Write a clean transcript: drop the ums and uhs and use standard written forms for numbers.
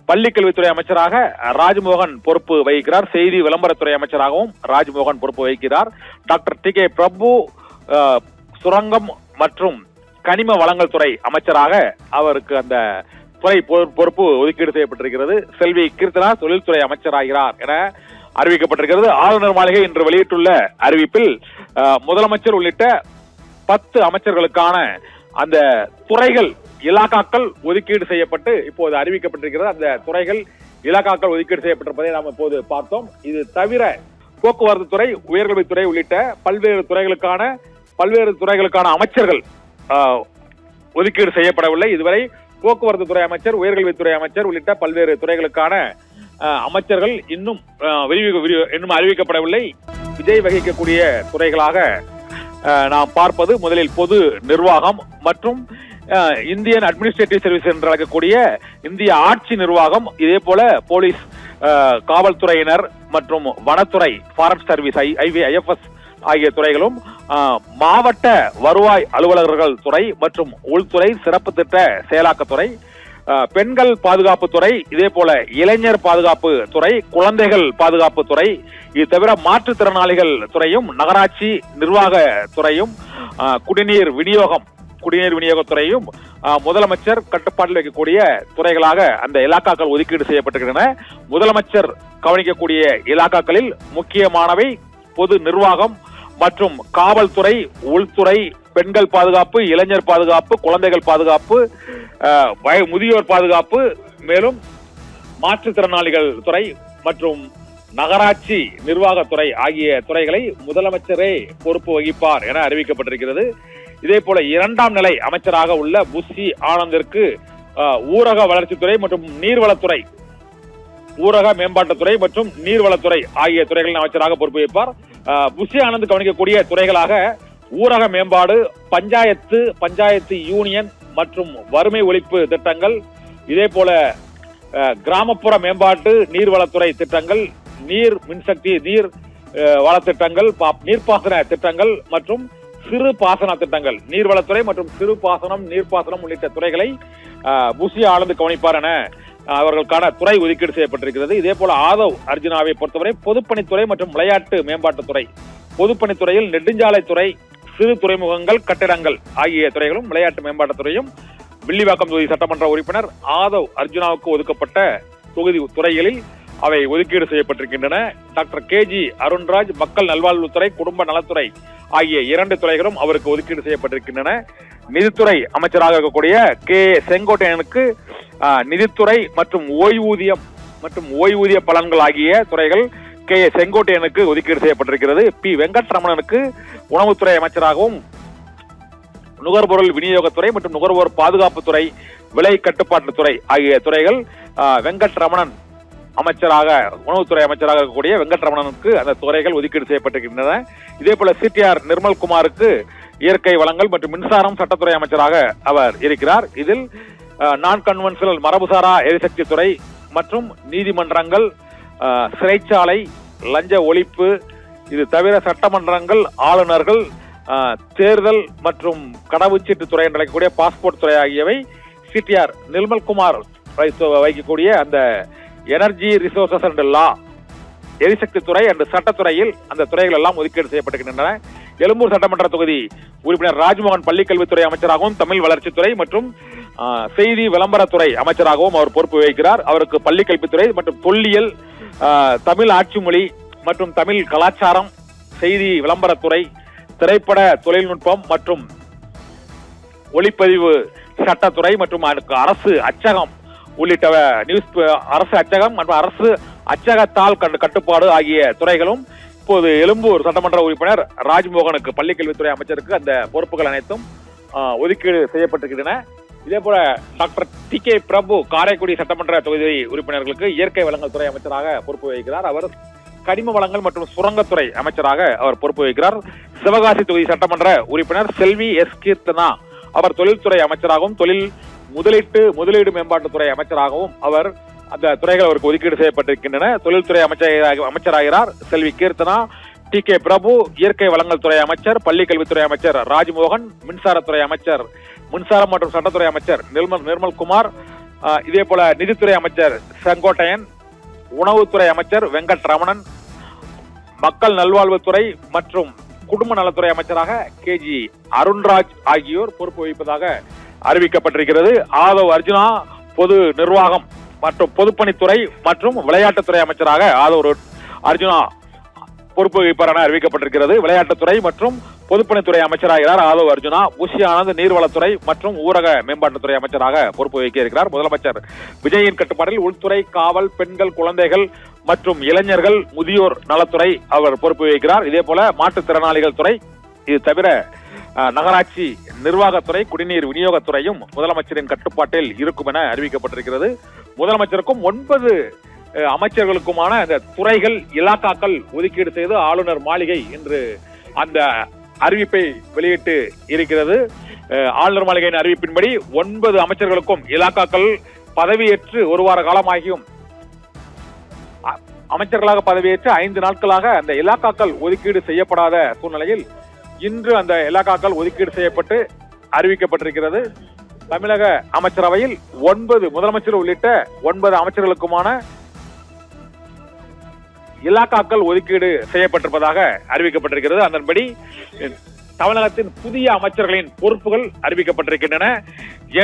பள்ளிக்கல்வித்துறை அமைச்சராக ராஜ்மோகன் பொறுப்பு வகிக்கிறார். செய்தி விளம்பரத்துறை அமைச்சராகவும் ராஜ்மோகன் பொறுப்பு வகிக்கிறார். டாக்டர் டி கே பிரபு சுரங்கம் மற்றும் கனிம வளங்கள் துறை அமைச்சராக அவருக்கு அந்த துறை பொறுப்பு ஒதுக்கீடு செய்யப்பட்டிருக்கிறது. செல்வி கீர்த்தனா தொழில்துறை அமைச்சராகிறார் என அறிவிக்கப்பட்டிருக்கிறது. ஆளுநர் மாளிகை இன்று வெளியிட்டுள்ள அறிவிப்பில் முதலமைச்சர் உள்ளிட்ட 10 அமைச்சர்களுக்கான அந்த துறைகள் இலாக்காக்கள் ஒதுக்கீடு செய்யப்பட்டு இப்போது அறிவிக்கப்பட்டிருக்கிறது. அந்த துறைகள் இலாக்காக்கள் ஒதுக்கீடு செய்யப்பட்டிருப்பதை நாம் இப்போது பார்த்தோம். இது தவிர போக்குவரத்து துறை, உயர்கல்வித்துறை உள்ளிட்ட பல்வேறு துறைகளுக்கான அமைச்சர்கள் ஒதுக்கீடு செய்யப்படவில்லை. இதுவரை போக்குவரத்து துறை அமைச்சர், உயர்கல்வித்துறை அமைச்சர் உள்ளிட்ட பல்வேறு துறைகளுக்கான அமைச்சர்கள் இன்னும் அறிவிக்கப்படவில்லை. விஜய் வகிக்கக்கூடிய துறைகளாக நாம் பார்ப்பது முதலில் பொது நிர்வாகம் மற்றும் இந்தியன் அட்மினிஸ்ட்ரேட்டிவ் சர்வீஸ் என்று அழைக்கக்கூடிய இந்திய ஆட்சி நிர்வாகம், இதே போல போலீஸ், காவல்துறையினர் மற்றும் வனத்துறை, ஃபாரஸ்ட் சர்வீஸ், IFS ஆகிய துறைகளும், மாவட்ட வருவாய் அலுவலர்கள் துறை மற்றும் உள்துறை சிறப்பு திட்ட செயலாக்கத்துறை, பெண்கள் பாதுகாப்பு துறை, இதே போல இளைஞர் பாதுகாப்பு துறை, குழந்தைகள் பாதுகாப்பு துறை, இது தவிர மாற்றுத்திறனாளிகள் துறையும், நகராட்சி நிர்வாக துறையும், குடிநீர் விநியோகத்துறையும் முதலமைச்சர் கட்டுப்பாட்டில் வைக்கக்கூடிய துறைகளாக அந்த இலாக்காக்கள் ஒதுக்கீடு செய்யப்பட்டிருக்கின்றன. முதலமைச்சர் கவனிக்கக்கூடிய இலாக்காக்களில் முக்கியமானவை பொது நிர்வாகம் மற்றும் காவல்துறை, உள்துறை, பெண்கள் பாதுகாப்பு, இளைஞர் பாதுகாப்பு, குழந்தைகள் பாதுகாப்பு, முதியோர் பாதுகாப்பு, மேலும் மாற்றுத்திறனாளிகள் துறை மற்றும் நகராட்சி நிர்வாகத்துறை ஆகிய துறைகளை முதலமைச்சரே பொறுப்பு வகிப்பார் என அறிவிக்கப்பட்டிருக்கிறது. இதே போல 2ஆம் நிலை அமைச்சராக உள்ள புஷி ஆனந்திற்கு ஊரக வளர்ச்சித்துறை மற்றும் நீர்வளத்துறை, ஊரக மேம்பாட்டுத்துறை மற்றும் நீர்வளத்துறை ஆகிய துறைகளின் அமைச்சராக பொறுப்பு வகிப்பார். புஷி ஆனந்த் கவனிக்கக்கூடிய துறைகளாக ஊரக மேம்பாடு, பஞ்சாயத்து யூனியன் மற்றும் வறுமை ஒழிப்பு திட்டங்கள், இதே போல கிராமப்புற மேம்பாட்டு நீர்வளத்துறை திட்டங்கள், நீர் மின்சக்தி, நீர் வளத்திட்டங்கள், நீர்ப்பாசன திட்டங்கள் மற்றும் சிறு பாசன திட்டங்கள், நீர்வளத்துறை மற்றும் சிறு பாசனம், நீர்ப்பாசனம் உள்ளிட்ட துறைகளை புஷி ஆனந்த் கவனிப்பார் என அவர்களுக்கான துறை ஒதுக்கீடு செய்யப்பட்டிருக்கிறது. இதே போல ஆதவ் அர்ஜுனாவை பொறுத்தவரை பொதுப்பணித்துறை மற்றும் விளையாட்டு மேம்பாட்டுத்துறை, பொதுப்பணித்துறையில் நெடுஞ்சாலைத்துறை, சிறு துறைமுகங்கள், கட்டிடங்கள் ஆகிய துறைகளும், விளையாட்டு மேம்பாட்டுத்துறையும், வில்லிவாக்கம் தொகுதி சட்டமன்ற உறுப்பினர் ஆதவ் அர்ஜுனாவுக்கு ஒதுக்கப்பட்ட துறைகளில் அவை ஒதுக்கீடு செய்யப்பட்டிருக்கின்றன. டாக்டர் KG அருண்ராஜ் மக்கள் நல்வாழ்வுத்துறை, குடும்ப நலத்துறை ஆகிய 2 துறைகளும் அவருக்கு ஒதுக்கீடு செய்யப்பட்டிருக்கின்றன. நிதித்துறை அமைச்சராக இருக்கக்கூடிய செங்கோட்டையனுக்கு நிதித்துறை மற்றும் ஓய்வூதிய பலன்கள் ஆகிய துறைகள் செங்கோட்டையனுக்கு ஒதுக்கீடு செய்யப்பட்டிருக்கிறது. வெங்கட்ரமணனுக்கு உணவுத்துறை அமைச்சராகவும், நுகர்பொருள் விநியோகத்துறை மற்றும் நுகர்வோர் பாதுகாப்புத்துறை, விலை கட்டுப்பாட்டுத்துறை ஆகிய துறைகள் வெங்கட்ரமணன் அமைச்சராக, உணவுத்துறை அமைச்சராக இருக்கக்கூடிய வெங்கட்ரமணனுக்கு அந்த துறைகள் ஒதுக்கீடு செய்யப்பட்டிருக்கின்றன. இதே போல CTR நிர்மல்குமாருக்கு இயற்கை வளங்கள் மற்றும் மின்சாரம் சட்டத்துறை அமைச்சராக அவர் இருக்கிறார். இதில் நான் கன்வென்ஷனல் மரபுசாரா எரிசக்தி துறை மற்றும் நீதிமன்றங்கள், சிறைச்சாலை, லஞ்ச ஒழிப்பு, இது தவிர சட்டமன்றங்கள், ஆளுநர்கள், தேர்தல் மற்றும் கடவுச்சீட்டு துறை என்று அழைக்கக்கூடிய பாஸ்போர்ட் துறை ஆகியவை CTR நிர்மல்குமார் வைக்கக்கூடிய அந்த எனர்ஜி ரிசோர்சஸ் அண்ட் லா, எரிசக்தி துறை அண்ட் சட்டத்துறையில் அந்த துறைகள் எல்லாம் ஒதுக்கீடு செய்யப்பட்டிருக்கின்றன. எழும்பூர் சட்டமன்ற தொகுதி உறுப்பினர் ராஜ்மோகன் பள்ளிக்கல்வித்துறை அமைச்சராகவும், தமிழ் வளர்ச்சித்துறை மற்றும் செய்தி விளம்பரத்துறை அமைச்சராகவும் அவர் பொறுப்பு வகிக்கிறார். அவருக்கு பள்ளிக்கல்வித்துறை மற்றும் தொல்லியல், தமிழ் ஆட்சி மொழி மற்றும் தமிழ் கலாச்சாரம், செய்தி விளம்பரத்துறை, திரைப்பட தொழில்நுட்பம் மற்றும் ஒளிப்பதிவு சட்டத்துறை மற்றும் அரசு அச்சகம் உள்ளிட்ட அரசு அச்சகம் மற்றும் அரசு அச்சகத்தால் கட்டுப்பாடு ஆகிய துறைகளும் இப்போது எழும்பூர் சட்டமன்ற உறுப்பினர் ராஜ்மோகனுக்கு, பள்ளிக்கல்வித்துறை அமைச்சருக்கு அந்த பொறுப்புகள் அனைத்தும் ஒதுக்கீடு செய்யப்பட்டிருக்கின்றன. இதே போல டாக்டர் டி கே பிரபு காரைக்குடி சட்டமன்ற தொகுதி உறுப்பினர்களுக்கு இயற்கை வளங்கள் துறை அமைச்சராக பொறுப்பு வகிக்கிறார். அவர் கனிம வளங்கள் மற்றும் சுரங்கத்துறை அமைச்சராக அவர் பொறுப்பு வகிக்கிறார். சிவகாசி தொகுதி சட்டமன்ற உறுப்பினர் செல்வி கீர்த்தனா அவர் தொழில்துறை அமைச்சராகவும், முதலீடு மேம்பாட்டுத்துறை அமைச்சராகவும் அவர் அந்த துறைகள் அவருக்கு ஒதுக்கீடு செய்யப்பட்டிருக்கின்றன. தொழில்துறை அமைச்சராகிறார் செல்வி கீர்த்தனா. டி கே பிரபு இயற்கை வளங்கள் துறை அமைச்சர், பள்ளிக்கல்வித்துறை அமைச்சர் ராஜ்மோகன், மின்சாரத்துறை அமைச்சர், மின்சாரம் மற்றும் சட்டத்துறை அமைச்சர் நிர்மல்குமார், இதே போல நிதித்துறை அமைச்சர் செங்கோட்டையன், உணவுத்துறை அமைச்சர் வெங்கட் ரமணன், மக்கள் நல்வாழ்வுத்துறை மற்றும் குடும்ப நலத்துறை அமைச்சராக KG அருண்ராஜ் ஆகியோர் பொறுப்பு வகிப்பதாக அறிவிக்கப்பட்டிருக்கிறது. ஆதவ் அர்ஜுனா பொது நிர்வாகம் மற்றும் பொதுப்பணித்துறை மற்றும் விளையாட்டுத்துறை அமைச்சராக ஆதவ் அர்ஜுனா பொறுப்பு வகிப்பார் என அறிவிக்கப்பட்டிருக்கிறது. விளையாட்டுத்துறை மற்றும் பொதுப்பணித்துறை அமைச்சராகிறார் ஆதவ் அர்ஜுனா. புஷி ஆனந்த் நீர்வளத்துறை மற்றும் ஊரக மேம்பாட்டுத்துறை அமைச்சராக பொறுப்பு வகிக்க இருக்கிறார். முதலமைச்சர் விஜயின் கட்டுப்பாட்டில் உள்துறை, காவல், பெண்கள், குழந்தைகள் மற்றும் இளைஞர்கள், முதியோர் நலத்துறை அவர் பொறுப்பு வகிக்கிறார். இதே போல மாற்றுத்திறனாளிகள் துறை, இது தவிர நகராட்சி நிர்வாகத்துறை, குடிநீர் விநியோகத்துறையும் முதலமைச்சரின் கட்டுப்பாட்டில் இருக்கும் என அறிவிக்கப்பட்டிருக்கிறது. முதலமைச்சருக்கும் 9 அமைச்சர்களுக்குமான அந்த துறைகள், இலாக்காக்கள் ஒதுக்கீடு செய்து ஆளுநர் மாளிகை இன்று அந்த அறிவிப்பை வெளியிட்டு இருக்கிறது. ஆளுநர் மாளிகையின் அறிவிப்பின்படி 9 அமைச்சர்களுக்கும் இலாக்காக்கள் பதவியேற்று 1 வார காலமாகியும் அமைச்சர்களாக பதவியேற்று 5 நாட்களாக அந்த இலாக்காக்கள் ஒதுக்கீடு செய்யப்படாத சூழ்நிலையில் இன்று அந்த இலாக்காக்கள் ஒதுக்கீடு செய்யப்பட்டு அறிவிக்கப்பட்டிருக்கிறது. தமிழக அமைச்சரவையில் 9 முதலமைச்சர் உள்ளிட்ட 9 அமைச்சர்களுக்குமான இலாக்காக்கள் ஒதுக்கீடு செய்யப்பட்டிருப்பதாக அறிவிக்கப்பட்டிருக்கிறது. அதன்படி தமிழகத்தின் புதிய அமைச்சர்களின் பொறுப்புகள் அறிவிக்கப்பட்டிருக்கின்றன.